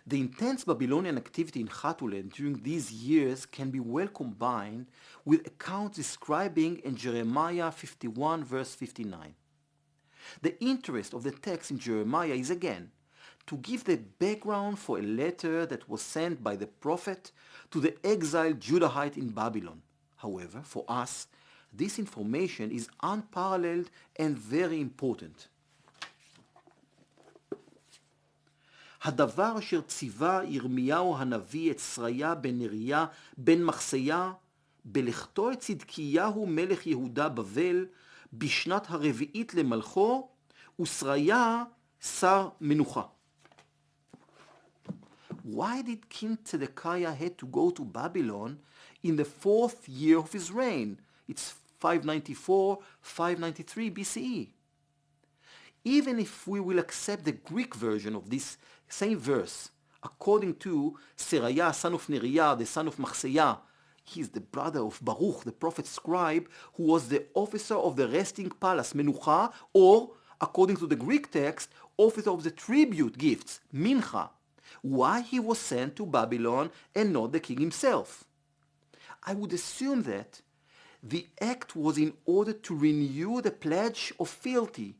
The intense Babylonian activity in Chatulen during these years can be well combined with accounts describing in Jeremiah 51 verse 59. The interest of the text in Jeremiah is again to give the background for a letter that was sent by the prophet to the exiled Judahite in Babylon. However, for us, this information is unparalleled and very important. הדבר אשר ציווה ירמיהו הנביא את שריה בן נריה בן מחסיה בלכתו את צדקיהו מלך יהודה בבל בשנת הרביעית למלכו ושריה שר מנוחה. Why did King Zedekiah had to go to Babylon in the 4th year of his reign? It's 594-593 BCE. Even if we will accept the Greek version of this same verse, according to Seraiah, son of Neriah, the son of Machseah, he is the brother of Baruch, the prophet scribe, who was the officer of the resting palace, Menucha, or, according to the Greek text, officer of the tribute gifts, Mincha. Why he was sent to Babylon and not the king himself? I would assume that the act was in order to renew the pledge of fealty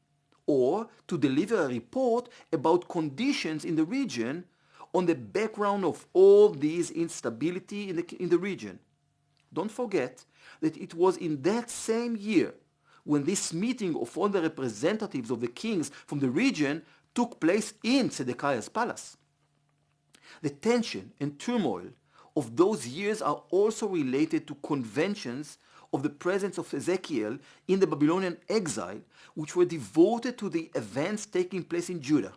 or to deliver a report about conditions in the region on the background of all these instability in the region. Don't forget that it was in that same year when this meeting of all the representatives of the kings from the region took place in Zedekiah's palace. The tension and turmoil of those years are also related to conventions of the presence of Ezekiel in the Babylonian exile, which were devoted to the events taking place in Judah.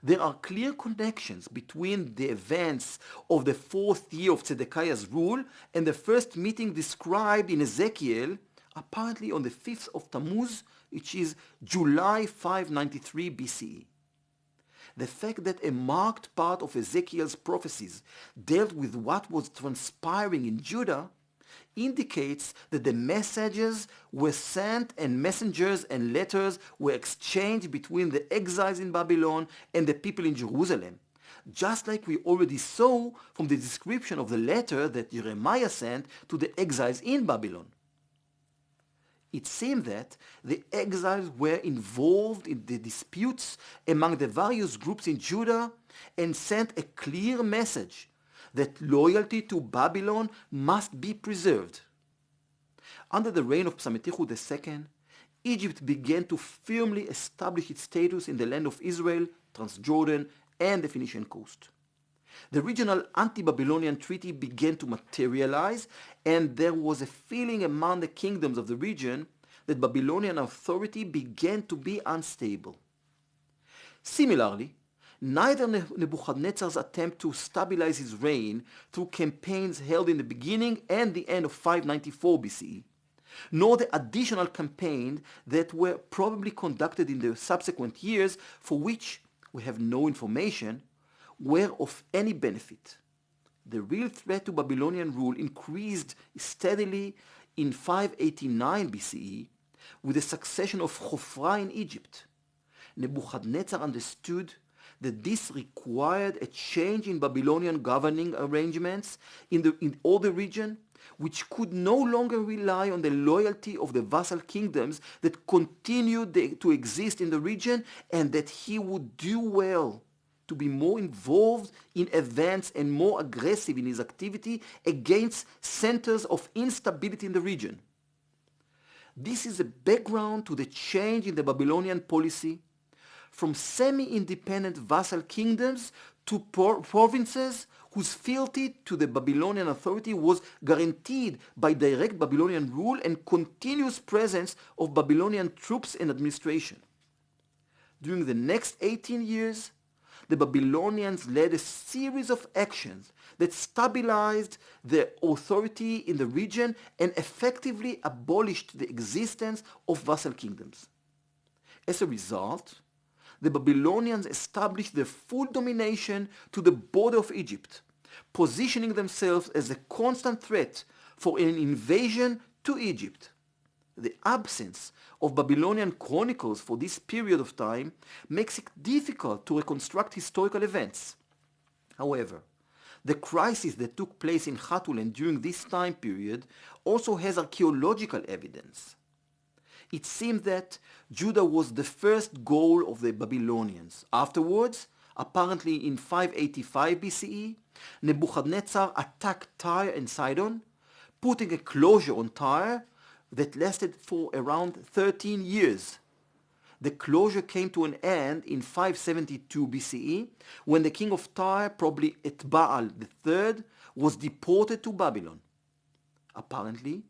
There are clear connections between the events of the 4th year of Zedekiah's rule and the first meeting described in Ezekiel, apparently on the 5th of Tammuz, which is July 593 BCE. The fact that a marked part of Ezekiel's prophecies dealt with what was transpiring in Judah indicates that the messages were sent and messengers and letters were exchanged between the exiles in Babylon and the people in Jerusalem, just like we already saw from the description of the letter that Jeremiah sent to the exiles in Babylon. It seemed that the exiles were involved in the disputes among the various groups in Judah and sent a clear message that loyalty to Babylon must be preserved. Under the reign of Psametichu II, Egypt began to firmly establish its status in the land of Israel, Transjordan, and the Phoenician coast. The regional anti-Babylonian treaty began to materialize, and there was a feeling among the kingdoms of the region that Babylonian authority began to be unstable. Similarly, neither Nebuchadnezzar's attempt to stabilize his reign through campaigns held in the beginning and the end of 594 BCE, nor the additional campaigns that were probably conducted in the subsequent years, for which we have no information, were of any benefit. The real threat to Babylonian rule increased steadily in 589 BCE with the succession of Khofra in Egypt. Nebuchadnezzar understood that this required a change in Babylonian governing arrangements in all the region, which could no longer rely on the loyalty of the vassal kingdoms that continued to exist in the region, and that he would do well to be more involved in events and more aggressive in his activity against centers of instability in the region. This is a background to the change in the Babylonian policy from semi-independent vassal kingdoms to provinces whose fealty to the Babylonian authority was guaranteed by direct Babylonian rule and continuous presence of Babylonian troops and administration. During the next 18 years, the Babylonians led a series of actions that stabilized their authority in the region and effectively abolished the existence of vassal kingdoms. As a result, the Babylonians established their full domination to the border of Egypt, positioning themselves as a constant threat for an invasion to Egypt. The absence of Babylonian chronicles for this period of time makes it difficult to reconstruct historical events. However, the crisis that took place in Hatulen during this time period also has archaeological evidence. It seems that Judah was the first goal of the Babylonians. Afterwards, apparently in 585 BCE, Nebuchadnezzar attacked Tyre and Sidon, putting a closure on Tyre that lasted for around 13 years. The closure came to an end in 572 BCE when the king of Tyre, probably Etbaal III, was deported to Babylon. Apparently,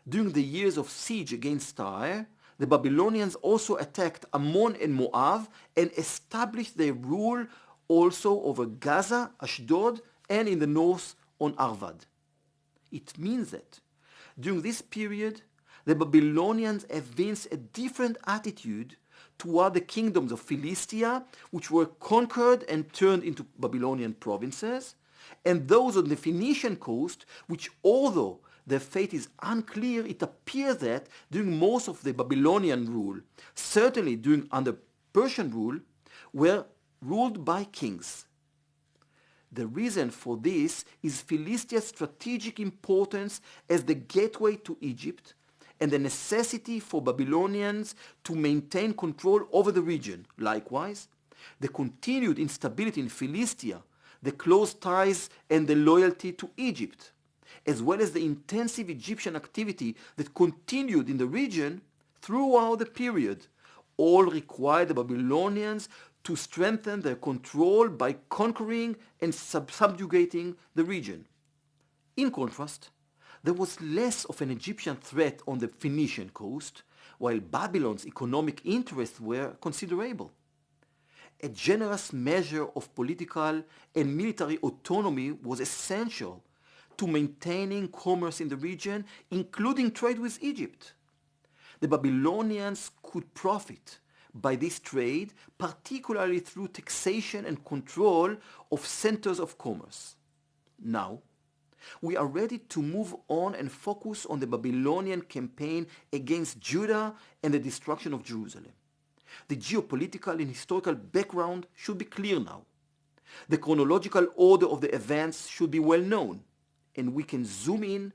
during the years of siege against Tyre, the Babylonians also attacked Ammon and Moab and established their rule also over Gaza, Ashdod, and in the north on Arvad. It means that during this period, the Babylonians evinced a different attitude toward the kingdoms of Philistia, which were conquered and turned into Babylonian provinces, and those on the Phoenician coast, which although their fate is unclear, it appears that during most of the Babylonian rule, certainly under Persian rule, were ruled by kings. The reason for this is Philistia's strategic importance as the gateway to Egypt and the necessity for Babylonians to maintain control over the region. Likewise, the continued instability in Philistia, the close ties and the loyalty to Egypt, as well as the intensive Egyptian activity that continued in the region throughout the period, all required the Babylonians to strengthen their control by conquering and subjugating the region. In contrast, there was less of an Egyptian threat on the Phoenician coast, while Babylon's economic interests were considerable. A generous measure of political and military autonomy was essential to maintaining commerce in the region, including trade with Egypt. The Babylonians could profit by this trade, particularly through taxation and control of centers of commerce. Now, we are ready to move on and focus on the Babylonian campaign against Judah and the destruction of Jerusalem. The geopolitical and historical background should be clear now. The chronological order of the events should be well known, and we can zoom in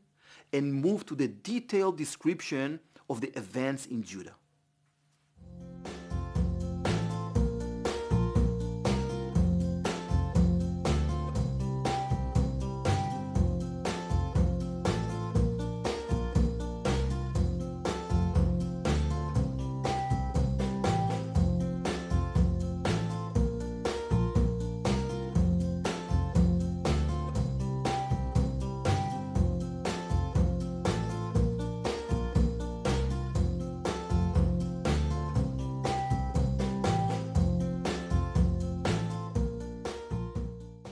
and move to the detailed description of the events in Judah.